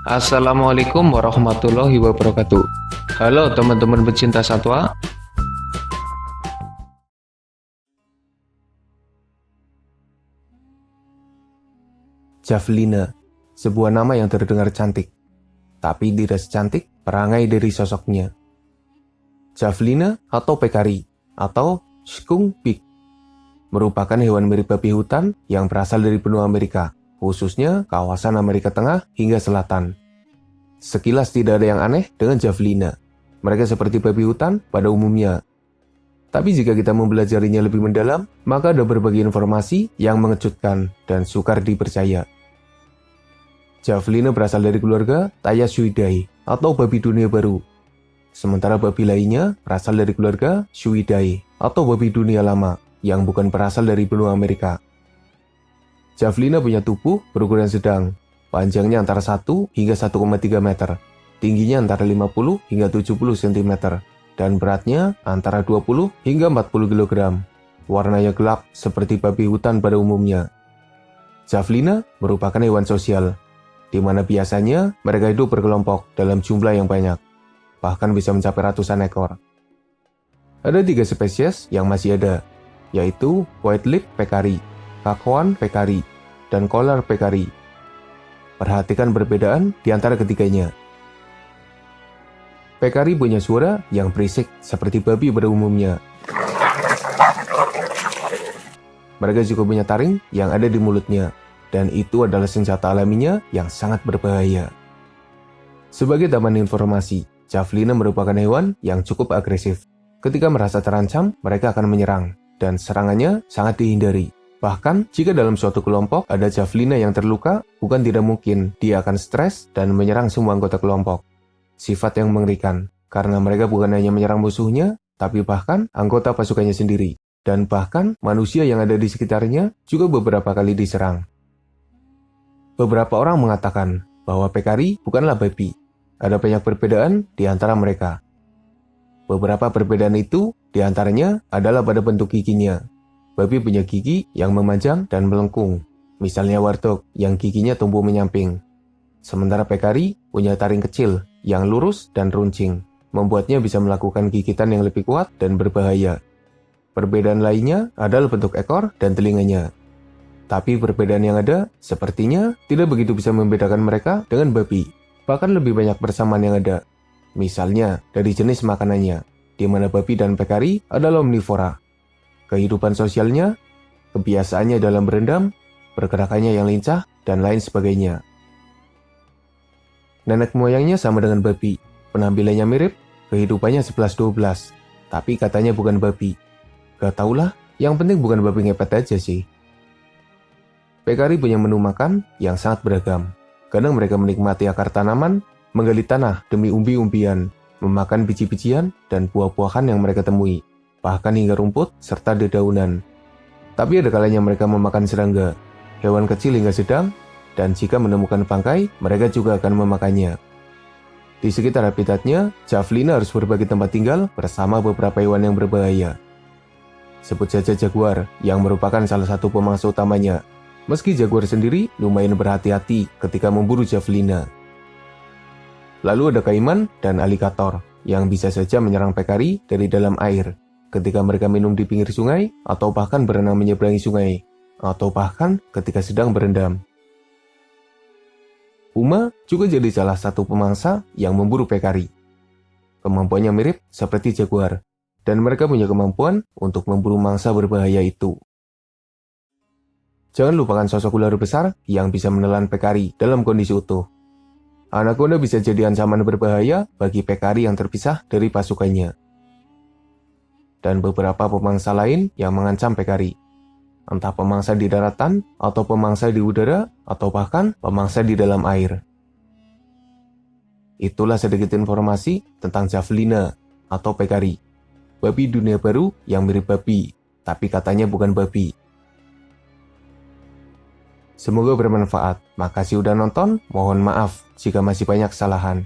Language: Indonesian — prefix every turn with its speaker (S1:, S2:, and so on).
S1: Assalamualaikum warahmatullahi wabarakatuh. Halo teman-teman pecinta satwa.
S2: Javelina, sebuah nama yang terdengar cantik, tapi tidak secantik perangai dari sosoknya. Javelina atau pekari atau skunk pig merupakan hewan mirip babi hutan yang berasal dari benua Amerika, khususnya kawasan Amerika Tengah hingga Selatan. Sekilas tidak ada yang aneh dengan javelina. Mereka seperti babi hutan pada umumnya. Tapi jika kita mempelajarinya lebih mendalam, maka ada berbagai informasi yang mengejutkan dan sukar dipercaya. Javelina berasal dari keluarga Tayassuidae atau babi dunia baru. Sementara babi lainnya berasal dari keluarga Suidae atau babi dunia lama yang bukan berasal dari benua Amerika. Javelina punya tubuh berukuran sedang, panjangnya antara 1 hingga 1,3 meter, tingginya antara 50 hingga 70 cm, dan beratnya antara 20 hingga 40 kg. Warnanya gelap seperti babi hutan pada umumnya. Javelina merupakan hewan sosial, di mana biasanya mereka hidup berkelompok dalam jumlah yang banyak, bahkan bisa mencapai ratusan ekor. Ada 3 spesies yang masih ada, yaitu white-lipped peccary, kakoan peccary, dan collar peccary. Perhatikan perbedaan di antara ketiganya. Peccary punya suara yang berisik seperti babi pada umumnya. Mereka juga punya taring yang ada di mulutnya, dan itu adalah senjata alaminya yang sangat berbahaya. Sebagai tambahan informasi, javelina merupakan hewan yang cukup agresif. Ketika merasa terancam, mereka akan menyerang, dan serangannya sangat dihindari. Bahkan, jika dalam suatu kelompok ada javelina yang terluka, bukan tidak mungkin dia akan stres dan menyerang semua anggota kelompok. Sifat yang mengerikan, karena mereka bukan hanya menyerang musuhnya, tapi bahkan anggota pasukannya sendiri. Dan bahkan manusia yang ada di sekitarnya juga beberapa kali diserang. Beberapa orang mengatakan bahwa peccary bukanlah babi. Ada banyak perbedaan di antara mereka. Beberapa perbedaan itu diantaranya adalah pada bentuk giginya. Babi punya gigi yang memanjang dan melengkung, misalnya warthog yang giginya tumbuh menyamping. Sementara peccary punya taring kecil yang lurus dan runcing, membuatnya bisa melakukan gigitan yang lebih kuat dan berbahaya. Perbedaan lainnya adalah bentuk ekor dan telinganya. Tapi perbedaan yang ada sepertinya tidak begitu bisa membedakan mereka dengan babi. Bahkan lebih banyak persamaan yang ada. Misalnya dari jenis makanannya, di mana babi dan peccary adalah omnivora. Kehidupan sosialnya, kebiasaannya dalam berendam, pergerakannya yang lincah, dan lain sebagainya. Nenek moyangnya sama dengan babi, penampilannya mirip, kehidupannya 11-12, tapi katanya bukan babi. Gak taulah, yang penting bukan babi ngepet aja sih. Peccary punya menu makan yang sangat beragam. Kadang mereka menikmati akar tanaman, menggali tanah demi umbi-umbian, memakan biji-bijian dan buah-buahan yang mereka temui, bahkan hingga rumput serta dedaunan. Tapi ada kalanya mereka memakan serangga, hewan kecil hingga sedang, dan jika menemukan bangkai, mereka juga akan memakannya. Di sekitar habitatnya, javelina harus berbagi tempat tinggal bersama beberapa hewan yang berbahaya. Sebut saja jaguar, yang merupakan salah satu pemangsa utamanya. Meski jaguar sendiri lumayan berhati-hati ketika memburu javelina. Lalu ada kaiman dan aligator, yang bisa saja menyerang peccary dari dalam air, ketika mereka minum di pinggir sungai, atau bahkan berenang menyeberangi sungai, atau bahkan ketika sedang berendam. Puma juga jadi salah satu pemangsa yang memburu peccary. Kemampuannya mirip seperti jaguar, dan mereka punya kemampuan untuk memburu mangsa berbahaya itu. Jangan lupakan sosok ular besar yang bisa menelan peccary dalam kondisi utuh. Anaconda bisa jadi ancaman berbahaya bagi peccary yang terpisah dari pasukannya. Dan beberapa pemangsa lain yang mengancam peccary. Entah pemangsa di daratan, atau pemangsa di udara, atau bahkan pemangsa di dalam air. Itulah sedikit informasi tentang javelina atau peccary. Babi dunia baru yang mirip babi, tapi katanya bukan babi. Semoga bermanfaat. Makasih udah nonton, mohon maaf jika masih banyak kesalahan.